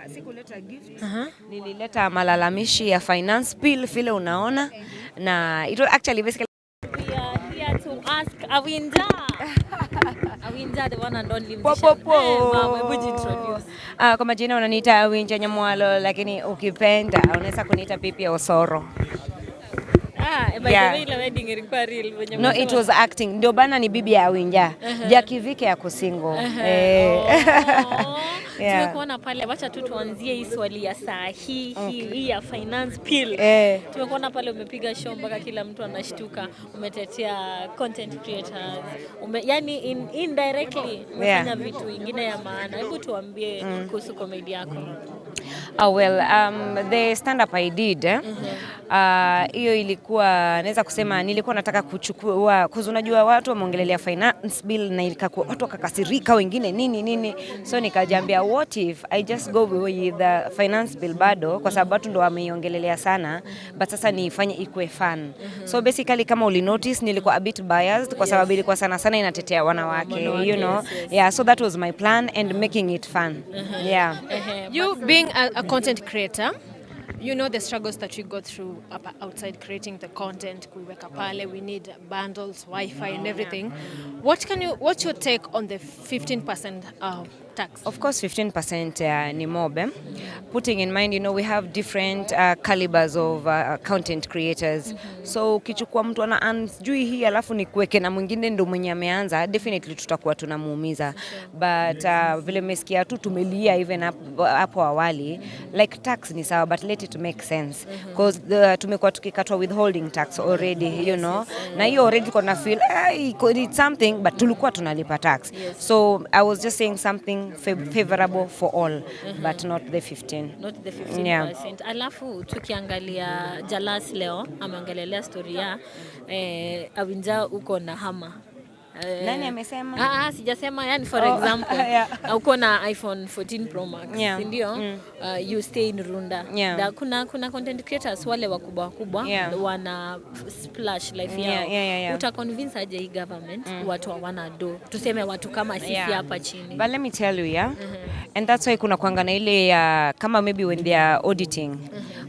sikuleta gift. Nilileta malalamishi ya finance bill vile unaona, na it was actually basically we are here to ask Awinja. Awinja, the one and only po. Mama, introduce. Kwa majina unaniita Awinja Nyamwalo, lakini ukipenda unaweza kuniita Pipi Osoro. By the way, wedding ilikuwa real wenye no, it was acting. Ndio bana ni bibi ya Awinja. Jakivike ya kusingo. Tumekuona pale, wacha tu tuanzie hii swali ya saa hii ya finance bill. Tumekuona pale umepiga show mpaka kila mtu anashtuka, umetetea content creators. Yani indirectly umefanya vitu vingine ya maana. Hebu tuambie kuhusu comedy yako. The stand up I did. Hiyo ilikuwa naweza kusema nilikuwa nataka kuchukua unajua watu wameongelelea finance bill na ilikakuwa watu wakakasirika wengine nini, so nikajiambia what if I just go with the finance bill bado, kwa sababu watu ndo wameiongelelea sana, but sasa nifanye ikue fun. So basically kama uli notice nilikuwa a bit biased kwa sababu ilikuwa sana inatetea wanawake, you know. Yeah, so that was my plan and making it fun. You being a content creator, you know the struggles that we go through outside creating the content. Kuweka pale, we need bundles, Wi-Fi and everything. What's your take on the 15% tax? Of course 15% ni mob. Putting in mind, you know, we have different calibers of content creators. So ukichukua mtu ana sijui hii alafu ni kuweke na mwingine ndo mwenye ameanza, definitely tutakuwa tunamuumiza. But vile mmesikia tu tumelia even hapo awali, like tax ni sawa, but let it make sense, because tumekuwa tukikatwa withholding tax already, you know. Na hiyo already kuna feel it's something, but tulikuwa tunalipa tax. So I was just saying something favorable for all, but not the 15. Not the 15%. Alafu tukiangalia Jalas leo ameongelelea story ya Awinja uko na hama. Nani amesema? Sijasema, yani for example, uko na iPhone 14 Pro Max, ndio? You stay in Runda. Kuna content creators wale wakubwa wana splash life yao. Uta convince aje hii government watu hawana do. Tuseme watu kama sisi hapa chini. But let me tell you, and that's why kuna kuanga na ile kama maybe when they are auditing,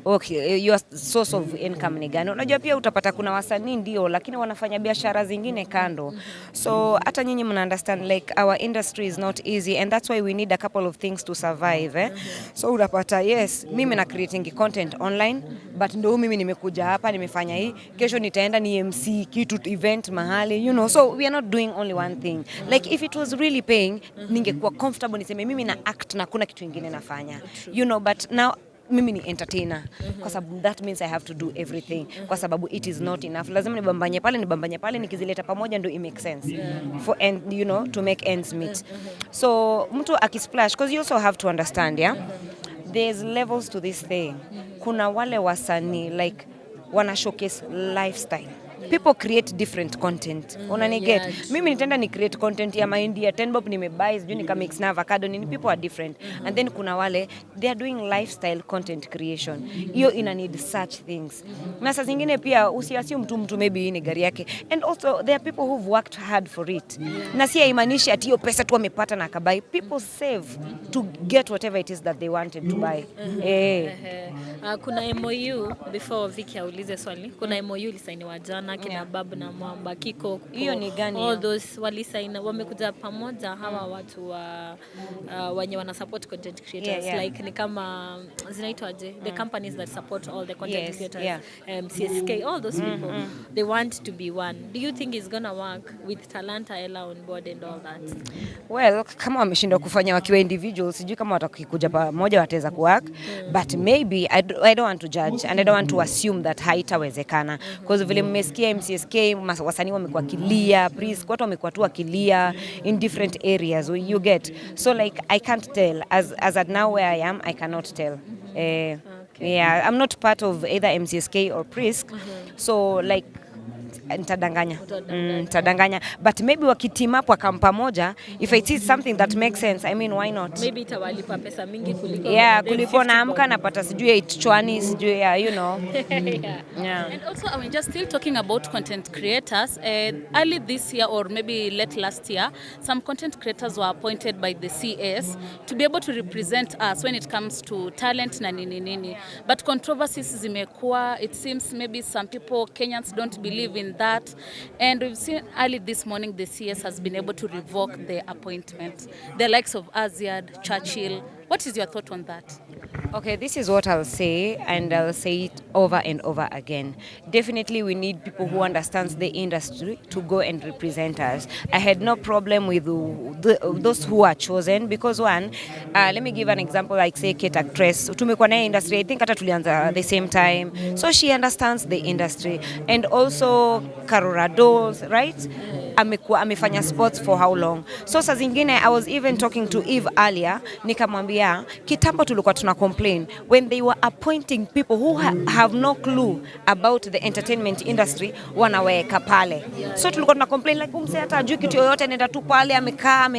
okay, your source of income ni gani? Unajua pia utapata kuna wasanii ndio, lakini wanafanya biashara zingine kando. So hata nyinyi mna understand like our industry is not easy, and that's why we need a couple of things to survive. So unapata yes, mimi na creating content online, but ndo mimi nimekuja hapa nimefanya hii, kesho nitaenda ni MC kitu event mahali, you know. So we are not doing only one thing. Like if it was really paying, ningekuwa comfortable niseme mimi na act na kuna kitu kingine nafanya, you know. But now mimi ni entertainer, kwa sababu that means I have to do everything, kwa sababu it is not enough. Lazima nibambanye pale nikizileta pamoja ndo it makes sense for, and you know, to make ends meet. So mtu akisplash, because you also have to understand, there's levels to this thing. Kuna wale wasanii like wana showcase lifestyle. People create different content. Unaniget? Mimi nitaenda ni create content ya mahindi ya 10 bob nimebuy, sijui nika mix na avocado nini. People are different. And then kuna wale they are doing lifestyle content creation. Hiyo ina need such things. Na saa zingine pia usiassume mtu maybe ni gari yake. And also there are people who've worked hard for it. Na si haimaanishi ati hiyo pesa tu wamepata na akabai. People save to get whatever it is that they wanted to buy. Kuna MOU before Vicky aulize swali. Kuna MOU ilisainiwa jana kina Babu na Mwamba Kiko. Hiyo ni gani? All those walisaina, wamekuja pamoja hawa watu wenye wana support content creators, like ni kama zinaitwaje, the companies that support all the content creators, CSK, all those people, they want to be one. Do you think it's gonna work with Talanta Ella on board and all that? Well, kama wameshindwa kufanya wakiwa individuals, sijui kama watakikuja pamoja wataweza kuwork, but maybe I don't want to judge and I don't want to assume that haitawezekana, because vile mmesikia MCSK wasanii wamekuwa kilia, Prince watu wamekuwa tu kilia in different areas, you get. So like I can't tell as at now where I am, I cannot tell. I'm not part of either MCSK or Prisk. So like Nitadanganya. But maybe wakiteam up wakampa moja, if I see something that makes sense, I mean, why not? Maybe itawalipa pesa mingi kuliko. Yeah, kuliko naamka napata sijui 8 chwani sijui you know. Yeah. And also, I mean, just still talking about content creators, early this year or maybe late last year, some content creators were appointed by the CS to be able to represent us when it comes to talent na nini. But controversies zimekuwa, it seems maybe some people, Kenyans don't believe in that. And we've seen early this morning, the CS has been able to revoke the appointment. The likes of Aziad, Churchill. What is your thought on that? Okay, this is what I'll say, and I'll say it over and over again. Definitely we need people who understands the industry to go and represent us. I had no problem with those who are chosen because one, let me give an example, like say Kate actress. Tumekuwa na industry, I think hata tulianza the same time. So she understands the industry. And also Karora Dolls, right? Amefanya sports for how long? So saa zingine I was even talking to Eve earlier, nikamwambia kitambo tulikuwa tuna complain when they were appointing people who have no clue about the entertainment industry, wanaweka pale. So tulikuwa tuna complain like umse hata ajui kitu yoyote, anaenda tu pale amekaa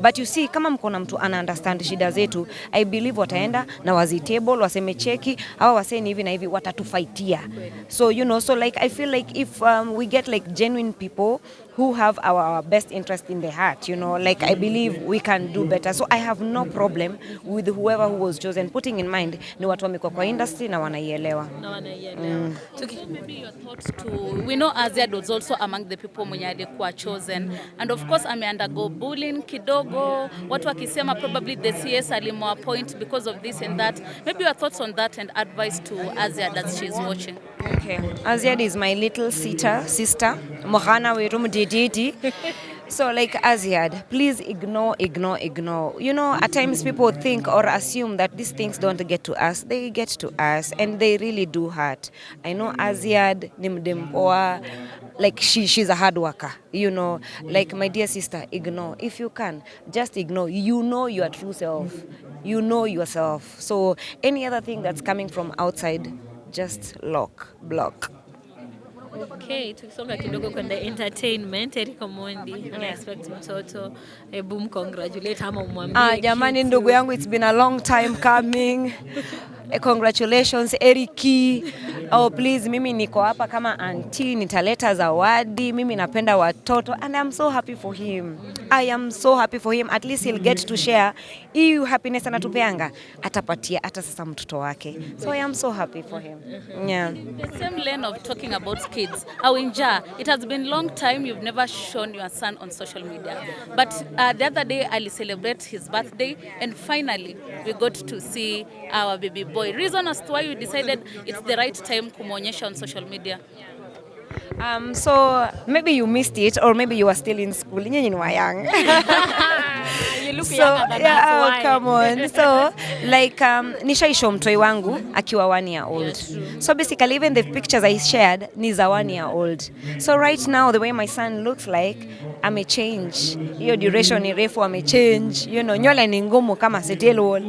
but you see kama mko na mtu ana understand shida zetu, I believe wataenda na wazitable waseme cheki hawa waseni hivi na hivi watatufaitia. So you know, so like I feel like if we get like genuine people who have our best interest in the heart, you know, like I believe we can do better. So I have no problem with whoever who was chosen, putting in mind ni watu wamekuwa kwa industry na wanaielewa. So maybe your thoughts to, we know Aziad was also among the people mwenye alikuwa chosen, and of course undergo bullying kidogo, watu wakisema probably the CS alimu appoint because of this and that. Maybe your thoughts on that and advice to Aziad as she's watching. Okay, Aziad is my little sister. Mohana wetu mdididi. So like Aziad, please ignore. You know, at times people think or assume that these things don't get to us. They get to us and they really do hurt. I know Aziad ni mdempoa, like she's a hard worker, you know. Like my dear sister, ignore. If you can, just ignore. You know your true self. You know yourself. So any other thing that's coming from outside, just block. Okay, tukisonga kidogo kwenda entertainment, Erika Mondi ana expect mtoto, hebu congratulate ama umwambie. Jamani ndugu yangu, it's been a long time coming. Congratulations Eriki. Oh please, mimi niko hapa kama auntie, nitaleta zawadi. Mimi napenda watoto and I'm so happy for him. I am so happy for him. At least he'll get to share hii happiness anatupeanga, atapatia hata sasa mtoto wake. So I am so happy for him. Yeah. The same lane of talking about kids. Awinja, it has been long time you've never shown your son on social media. But the other day I'll celebrate his birthday and finally we got to see our baby boy. Reason as to why you decided it's the right time kumuonyesha on social media? So maybe you missed it or maybe you were still in school. Nyinyi ni young. You look So younger than yeah, us. Why? come on. So like nishaisho mtoi wangu akiwa 1 year old. Yeah, so basically even the pictures I shared ni za 1 year old. So right now the way my son looks like amechange. Hiyo duration ni refu amechange. You know, nywele ni ngumu kama settle wall.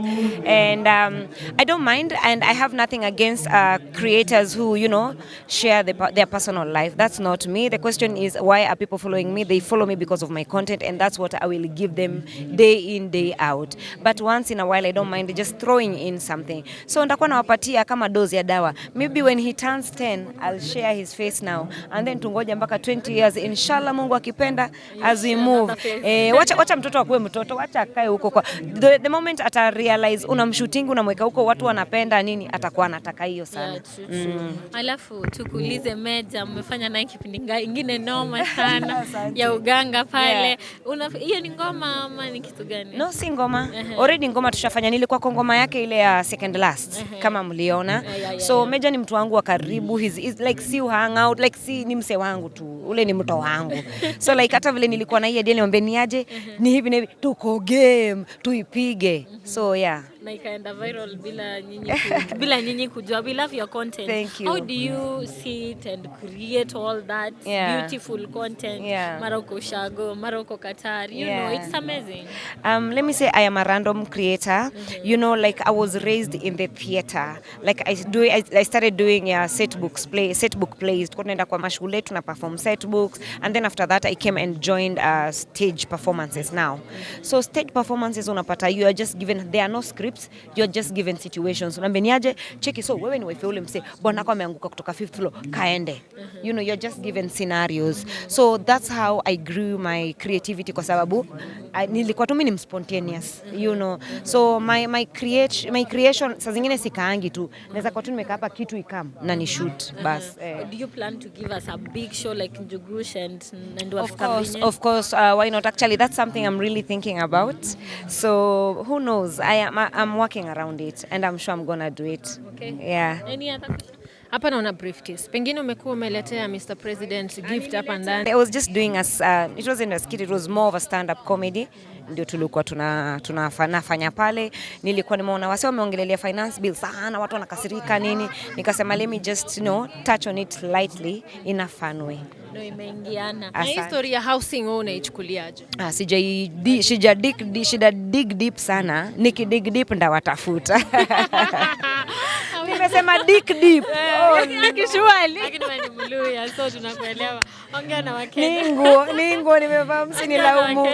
And I don't mind and I have nothing against creators who, you know, share their personal life. That's not me. The question is, why are people following me? They follow me because of my content and that's what I will give them day in, day out. But once in a while, I don't mind just throwing in something. So ndakuwa nawapatia kama dozi ya dawa. Maybe when he turns 10, I'll share his face now. And then tungoja mpaka 20 years. Inshallah Mungu akipenda as we move. Wacha mtoto akuwe mtoto. Wacha akae huko kwa. The moment ata realize unamshooting unamweka huko watu wanapenda nini atakuwa anataka hiyo sana. Alafu tukuulize Meja, mmefanya naye kipindi ingine noma sana ya uganga pale. Hiyo ni ngoma ama ni kitu gani? No, si ngoma. Already ngoma tushafanya. Nilikuwa kwa ngoma yake ile ya second last kama mliona. So Meja ni mtu wangu wa karibu. He's like si hang out like si ni mse wangu tu. Ule ni mto wangu. So like hata vile nilikuwa na hii idea niombe niaje ni hivi tuko game tuipige. So yeah. na ikaenda viral bila nyinyi kujua. We love your content. Thank you. How do you sit and create all that beautiful content? Maroko Shago, Maroko Qatar, you know, it's amazing. Let me say I am a random creator. You know, like I was raised in the theater. Like I started doing set book plays. Tunaenda kwa mashule tuna perform set books, and then after that I came and joined stage performances now. So stage performances unapata you are just given, there are no scripts, you are just given situations. Unaambia niaje cheki, so wewe ni wife ule mse bwana kwa ameanguka kutoka 5th floor kaende. You know, you're just given scenarios. So that's how I grew my creativity kwa sababu nilikuwa tu mimi ni spontaneous, you know. So my creation saa zingine sikaangi tu. Naweza kwa tu nimekaa hapa kitu ikam na ni shoot bas. Do you plan to give us a big show like Njugush and Of course, why not? Actually, that's something I'm really thinking about. So who knows? I'm working around it, and I'm sure I'm gonna do it. Okay. Yeah. Any other question? Hapa naona briefcase. Pengine umekuwa umeletea Mr. President gift hapa ndani. I was just doing it wasn't a skit, it was more of a stand-up comedy. Ndio tulikuwa tunafanya pale. Nilikuwa nimeona wase wameongelelea finance bill sana, watu wanakasirika nini. Nikasema let me just touch on it lightly in a fun way. No, imeingiana. Na history ya housing wewe unaichukuliaje? Shida dig deep sana. Nikidig deep ndawatafuta. Nimesema dig deep. Akishuali. Lakini wewe ni Mluya, so tunakuelewa. Ongea na Wakenya. Ningo nimevaa msinilaumu.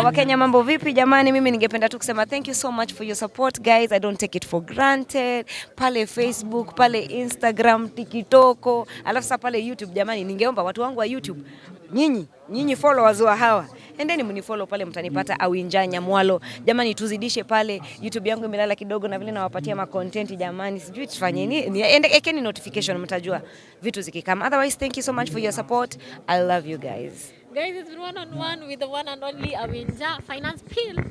Wakenya mambo vipi jamani? Mimi ningependa tu kusema thank you so much for your support guys. I don't take it for granted. Pale Facebook, pale Instagram, TikTok, alafu sasa pale YouTube jamani, ningeomba watu wangu wa YouTube, nyinyi followers wa hawa, endeni mnifollow pale, mtanipata Awinja Nyamwalo. Jamani tuzidishe pale, YouTube yangu imelala kidogo na vile nawapatia ma content jamani, sijui tufanye nini. Ekeni notification mtajua vitu zikikama. Otherwise, thank you so much for your support. I love you guys. Guys, it's one on one with the one and only Awinja Finance Pill.